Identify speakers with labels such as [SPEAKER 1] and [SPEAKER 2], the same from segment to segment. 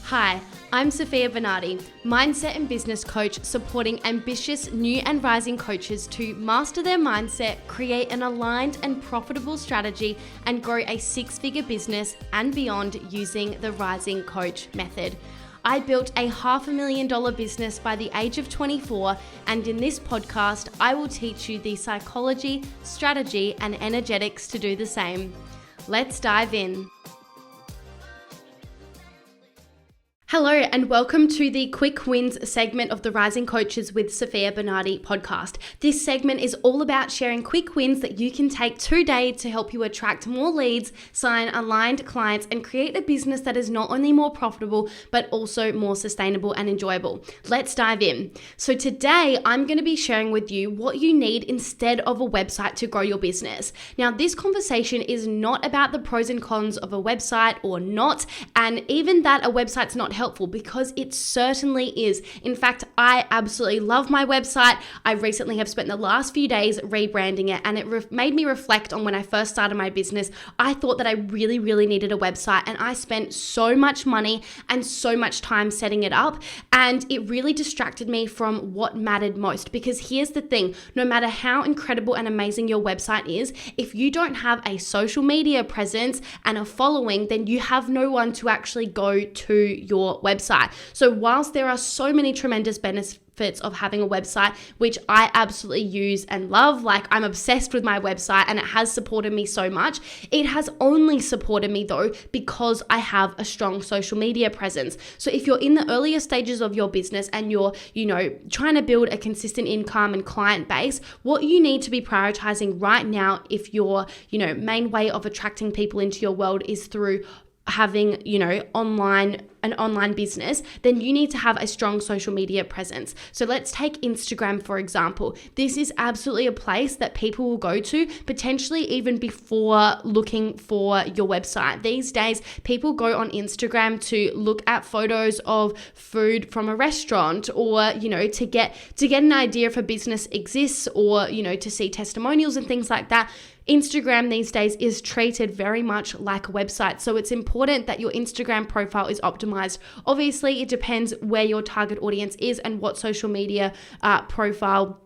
[SPEAKER 1] Hi, I'm Sofia Bernardi, mindset and business coach supporting ambitious new and rising coaches to master their mindset, create an aligned and profitable strategy, and grow a six-figure business and beyond using the Rising Coach method. I built a $500,000 business by the age of 24, and in this podcast, I will teach you the psychology, strategy, and energetics to do the same. Let's dive in. Hello and welcome to the Quick Wins segment of the Rising Coaches with Sofia Bernardi podcast. This segment is all about sharing quick wins that you can take today to help you attract more leads, sign aligned clients, and create a business that is not only more profitable, but also more sustainable and enjoyable. Let's dive in. So today I'm going to be sharing with you what you need instead of a website to grow your business. Now, this conversation is not about the pros and cons of a website or not, and even that a website's not helpful, because it certainly is. In fact, I absolutely love my website. I recently have spent the last few days rebranding it, and it made me reflect on when I first started my business. I thought that I really needed a website, and I spent so much money and so much time setting it up, and it really distracted me from what mattered most. Because here's the thing, no matter how incredible and amazing your website is, if you don't have a social media presence and a following, then you have no one to actually go to your website. So whilst there are so many tremendous benefits of having a website, which I absolutely use and love, like I'm obsessed with my website and it has supported me so much, it has only supported me though because I have a strong social media presence. So if you're in the earlier stages of your business and you're, trying to build a consistent income and client base, what you need to be prioritizing right now, if your, main way of attracting people into your world is through having, an online business, then you need to have a strong social media presence. So let's take Instagram, for example. This is absolutely a place that people will go to, potentially even before looking for your website. These days, people go on Instagram to look at photos of food from a restaurant, or, to get an idea if a business exists, or, to see testimonials and things like that. Instagram these days is treated very much like a website. So it's important that your Instagram profile is optimized. Obviously, it depends where your target audience is and what social media profile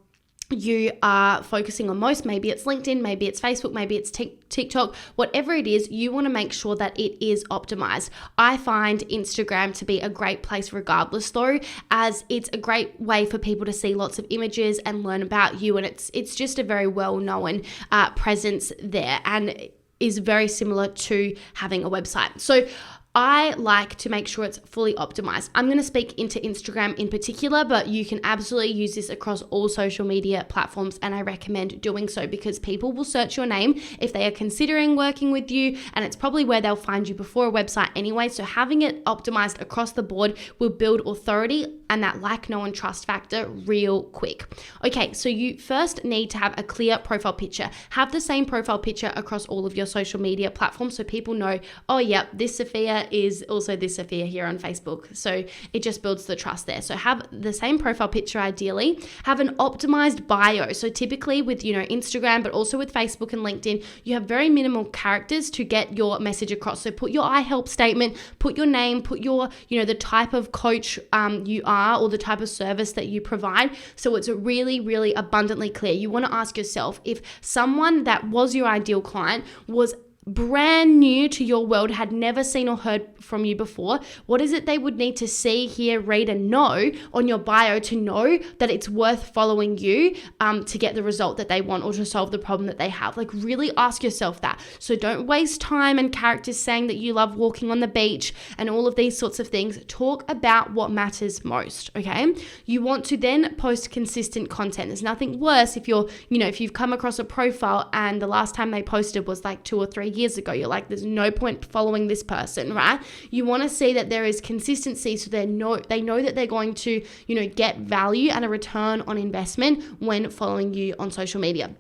[SPEAKER 1] you are focusing on most. Maybe it's LinkedIn, maybe it's Facebook, maybe it's TikTok, whatever it is, you want to make sure that it is optimized. I find Instagram to be a great place regardless though, as it's a great way for people to see lots of images and learn about you. And it's just a very well-known presence there, and is very similar to having a website. So I like to make sure it's fully optimized. I'm going to speak into Instagram in particular, but you can absolutely use this across all social media platforms, and I recommend doing so because people will search your name if they are considering working with you, and it's probably where they'll find you before a website anyway. So having it optimized across the board will build authority and that like, know, and trust factor real quick. Okay, so you first need to have a clear profile picture. Have the same profile picture across all of your social media platforms so people know, oh yeah, this Sofia is also this Sofia here on Facebook. So it just builds the trust there. So have the same profile picture ideally. Have an optimized bio. So typically with, Instagram, but also with Facebook and LinkedIn, you have very minimal characters to get your message across. So put your I help statement, put your name, put your, the type of coach you are, or the type of service that you provide. So it's really abundantly clear. You want to ask yourself, if someone that was your ideal client was brand new to your world, had never seen or heard from you before, what is it they would need to see, hear, read, and know on your bio to know that it's worth following you to get the result that they want or to solve the problem that they have? Like, really ask yourself that. So don't waste time and characters saying that you love walking on the beach and all of these sorts of things. Talk about what matters most, okay? You want to then post consistent content. There's nothing worse if if you've come across a profile and the last time they posted was like 2 or 3 years ago. You're like, there's no point following this person, right? You want to see that there is consistency, so they know that they're going to, get value and a return on investment when following you on social media.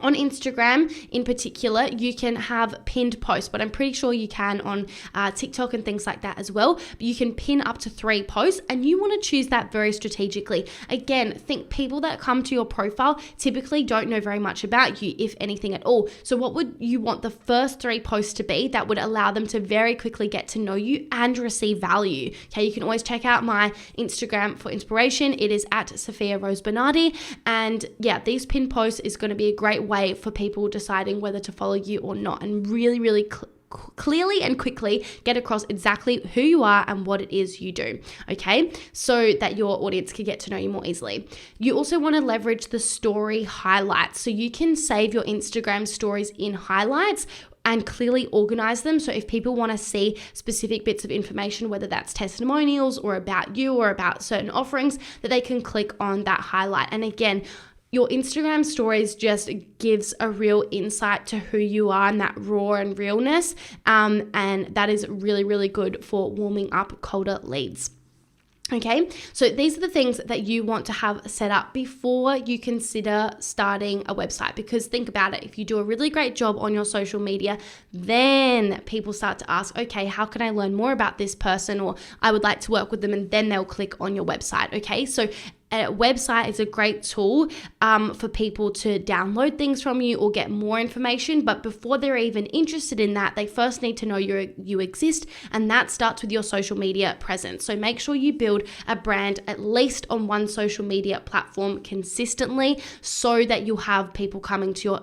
[SPEAKER 1] On Instagram in particular, you can have pinned posts, but I'm pretty sure you can on TikTok and things like that as well. But you can pin up to 3 posts, and you want to choose that very strategically. Again, think people that come to your profile typically don't know very much about you, if anything at all. So what would you want the first 3 posts to be that would allow them to very quickly get to know you and receive value? Okay, you can always check out my Instagram for inspiration. It is at Sofia Rose Bernardi. And yeah, these pinned posts is going to be a great way for people deciding whether to follow you or not, and really clearly and quickly get across exactly who you are and what it is you do, okay? So that your audience can get to know you more easily. You also want to leverage the story highlights. So you can save your Instagram stories in highlights and clearly organize them. So if people want to see specific bits of information, whether that's testimonials or about you or about certain offerings, that they can click on that highlight. And again, your Instagram stories just gives a real insight to who you are and that raw and realness. And that is really good for warming up colder leads. Okay, so these are the things that you want to have set up before you consider starting a website, because think about it. If you do a really great job on your social media, then people start to ask, okay, how can I learn more about this person? Or I would like to work with them, and then they'll click on your website. Okay, so a website is a great tool for people to download things from you or get more information. But before they're even interested in that, they first need to know you exist. And that starts with your social media presence. So make sure you build a brand at least on one social media platform consistently, so that you'll have people coming to your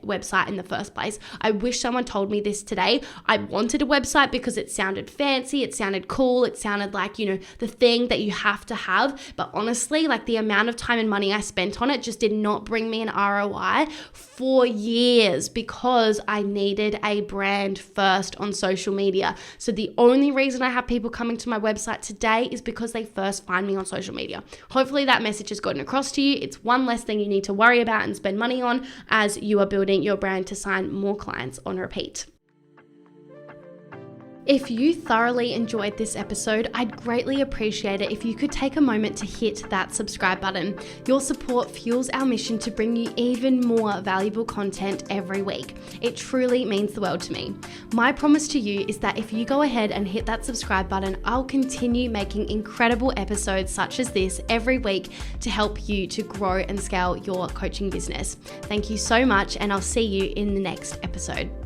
[SPEAKER 1] website in the first place. I wish someone told me this today. I wanted a website because it sounded fancy, it sounded cool, it sounded like, the thing that you have to have. But honestly, like the amount of time and money I spent on it just did not bring me an ROI for years, because I needed a brand first on social media. So the only reason I have people coming to my website today is because they first find me on social media. Hopefully that message has gotten across to you. It's one less thing you need to worry about and spend money on as you are building your brand to sign more clients on repeat. If you thoroughly enjoyed this episode, I'd greatly appreciate it if you could take a moment to hit that subscribe button. Your support fuels our mission to bring you even more valuable content every week. It truly means the world to me. My promise to you is that if you go ahead and hit that subscribe button, I'll continue making incredible episodes such as this every week to help you to grow and scale your coaching business. Thank you so much, and I'll see you in the next episode.